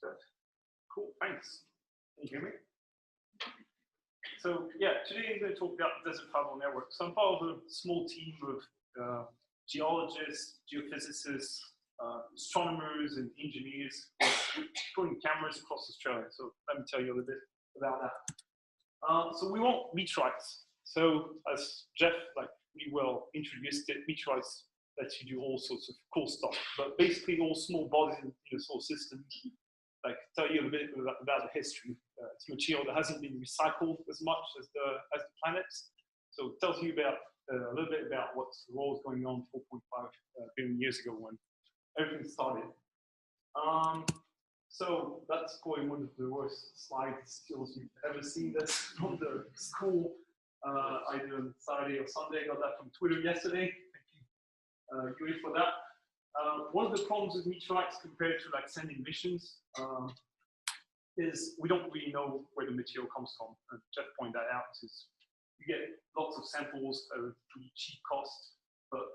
Good. Cool, thanks. Can you hear me? So yeah, today I'm going to talk about the Desert Fireball Network. So I'm part of a small team of geologists, geophysicists, astronomers, and engineers putting cameras across Australia. So let me tell you a little bit about that. So we want meteorites. So as Jeff really well introduced it, meteorites lets you do all sorts of cool stuff. But basically, all small bodies in the solar system. Tell you a bit about the history. It's material that hasn't been recycled as much as the planets. So it tells you about a little bit about what was going on 4.5 billion years ago when everything started. So that's probably one of the worst slide skills you've ever seen. That's from the school, either on Saturday or Sunday. I got that from Twitter yesterday. Thank you, Yuri, for that. One of the problems with meteorites compared to sending missions is we don't really know where the material comes from. And Jeff pointed that out. Is you get lots of samples at a pretty cheap cost, but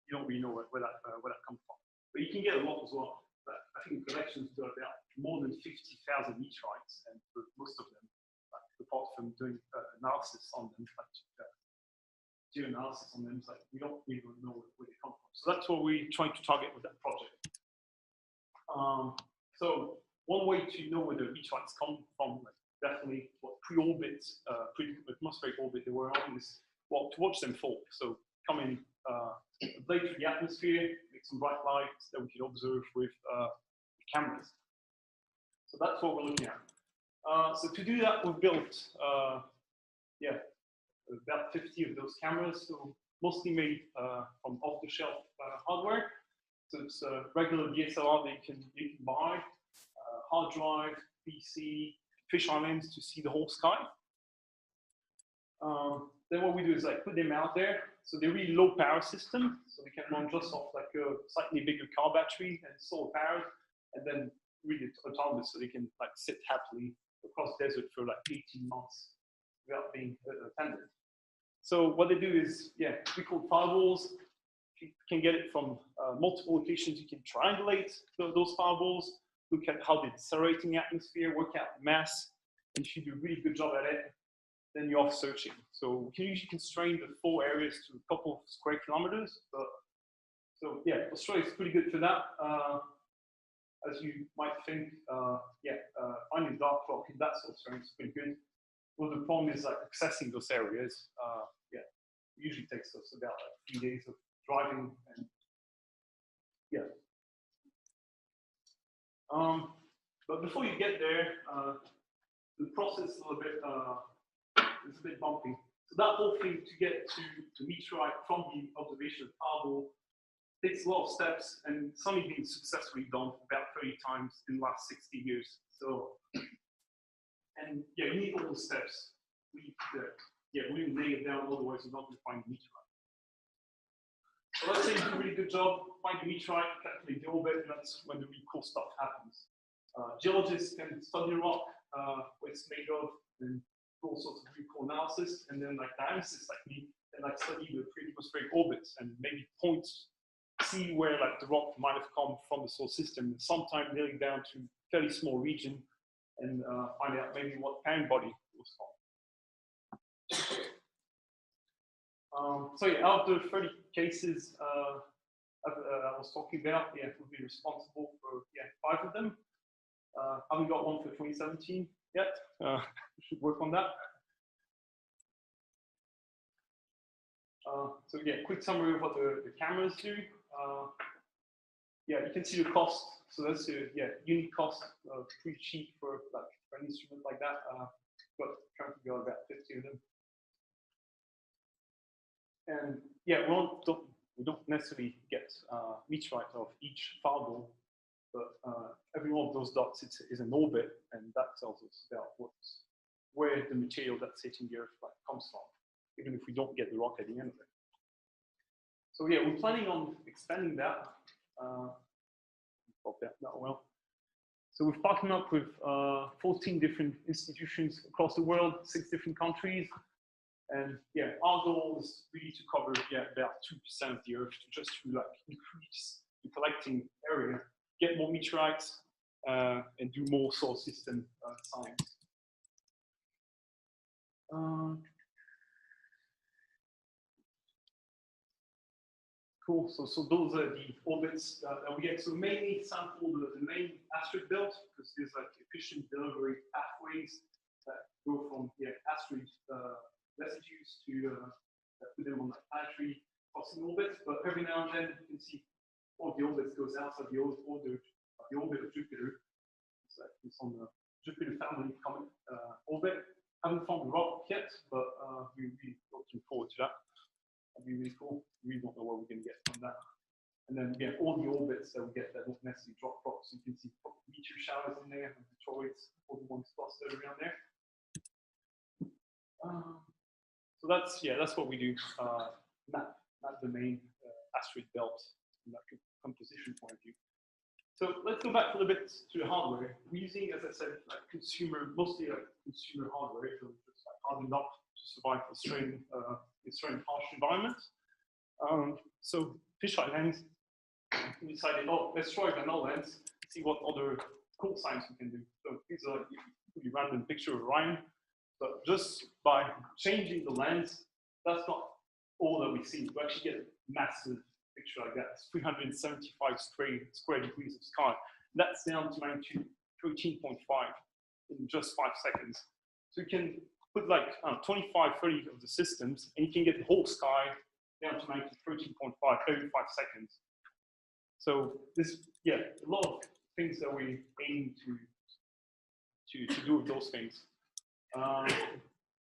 you don't really know where that comes from. But you can get a lot as well. But I think the collection's got about more than 50,000 meteorites, and for most of them, apart from doing analysis on them, geoanalysis on them, we don't even know where they come from. So that's what we're trying to target with that project. So one way to know where the meteorites come from, definitely what pre-orbit, pre-atmospheric orbit they were on, is to watch them fall. So come in, blade through the atmosphere, make some bright lights that we can observe with cameras. So that's what we're looking at. So to do that, we've built, about 50 of those cameras, so mostly made from off-the-shelf hardware. So it's a regular DSLR that you can buy, hard drive, PC, fisheye lens to see the whole sky. Then what we do is put them out there. So they're really low power system, so they can run just off a slightly bigger car battery and solar powered, and then really autonomous, so they can sit happily across the desert for 18 months without being attended. So what they do is, we call fireballs. You can get it from multiple locations. You can triangulate those fireballs, look at how they're decelerating the atmosphere, work out the mass, and if you do a really good job at it, then you're off searching. So we can usually constrain the 4 areas to a couple of square kilometers. But so Australia is pretty good for that. As you might think, finding dark rock in that sort of terrain is pretty good. Well, the problem is accessing those areas. It usually takes us about 3 days of driving, and but before you get there, the process is a bit bumpy. So that whole thing to get to the meteorite from the observation of Fireball takes a lot of steps, and it's only been successfully done about 30 times in the last 60 years. So, and you need all the steps. We need to lay it down, otherwise you're not going to find the meteorite. So let's say you do a really good job, find the meteorite, calculate the orbit, and that's when the really cool stuff happens. Geologists can study rock, what it's made of, and do all sorts of really cool analysis, and then analysis like me, and study the pre-atmospheric orbits and maybe see where the rock might have come from the solar system, and sometimes nailing down to a fairly small region and find out maybe what parent body it was from. Out of the 30 cases I was talking about, we've been responsible for 5 of them. Haven't got one for 2017 yet. We should work on that. Quick summary of what the cameras do. You can see the cost. So that's the unit cost, pretty cheap for an instrument like that. But trying to go about 50 of them. And we don't necessarily get meteorite of each fireball, but every one of those dots is an orbit, and that tells us about where the material that's hitting the Earth comes from, even if we don't get the rock at the end of it. So we're planning on expanding that. So we've partnered up with 14 different institutions across the world, 6 different countries. And our goal is really to cover about 2% of the Earth, just to increase the collecting area, get more meteorites, and do more solar system science. Cool. So those are the orbits that we get. So mainly sample the main asteroid belt because there's like efficient delivery pathways that go from asteroid residues to put them on like planetary crossing orbits. But every now and then you can see one of the orbits goes outside the orbit of Jupiter. It's on the Jupiter family comet orbit. Haven't found the rock yet, but we're really looking forward to that. That'd be really cool. We don't know what we're going to get from that. And then we get all the orbits that we get that don't necessarily drop rocks. You can see meteor showers in there, and meteoroids, all the ones clustered around there. So that's what we do. Map the main asteroid belt from that composition point of view. So let's go back a little bit to the hardware. We're using, as I said, like mostly like consumer hardware, so just like hardened up to survive Australian harsh environment. So fisheye lens, we decided, let's try the null lens, see what other cool science we can do. So these are like a pretty random picture of Orion, but just by changing the lens, that's not all that we see. We actually get a massive picture like that. It's 375 square degrees of sky. That's down to magnitude 13.5 in just 5 seconds. So you can put like 25, 30 of the systems, and you can get the whole sky down to magnitude 13.5 every 5 seconds. So this, a lot of things that we aim to do with those things.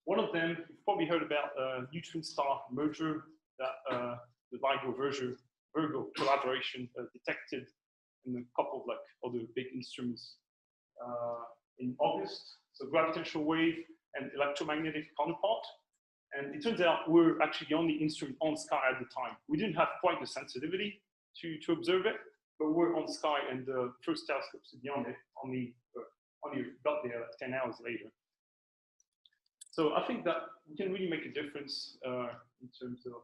One of them, you've probably heard about neutron star merger that the Virgo collaboration detected in a couple of like other big instruments in August. So gravitational wave and electromagnetic counterpart. And it turns out we're actually the only instrument on sky at the time. We didn't have quite the sensitivity to observe it, but we're on sky, and the first telescopes beyond it only got there like 10 hours later. So I think that we can really make a difference in terms of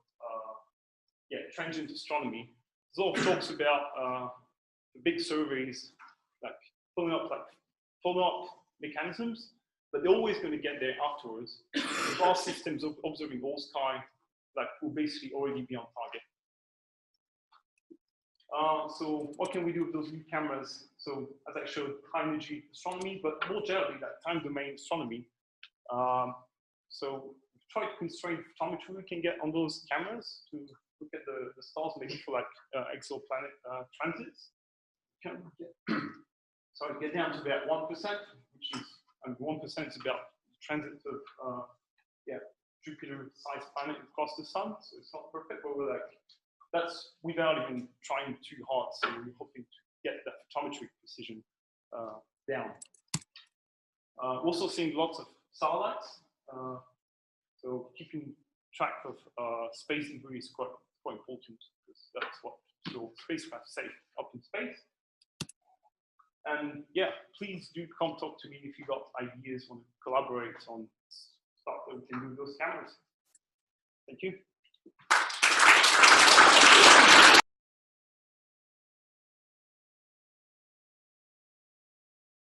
transient astronomy. There's a lot of talks about the big surveys, like pulling up mechanisms, but they're always going to get there afterwards. The vast systems of observing all sky, will basically already be on target. So what can we do with those new cameras? So as I showed, high energy astronomy, but more generally, that time domain astronomy. So we've tried to constrain the photometry we can get on those cameras to look at the stars, maybe for like exoplanet transits. So I get down to about 1%, which is 1% is about the transit of Jupiter-sized planet across the sun. So it's not perfect, but we're like, that's without even trying too hard. So we're hoping to get that photometric precision down. We're also seeing lots of satellites. So keeping track of space debris is quite important, because that's what your spacecraft safe up in space. And please do come talk to me if you've got ideas, want to collaborate on stuff that we can do with those cameras. Thank you.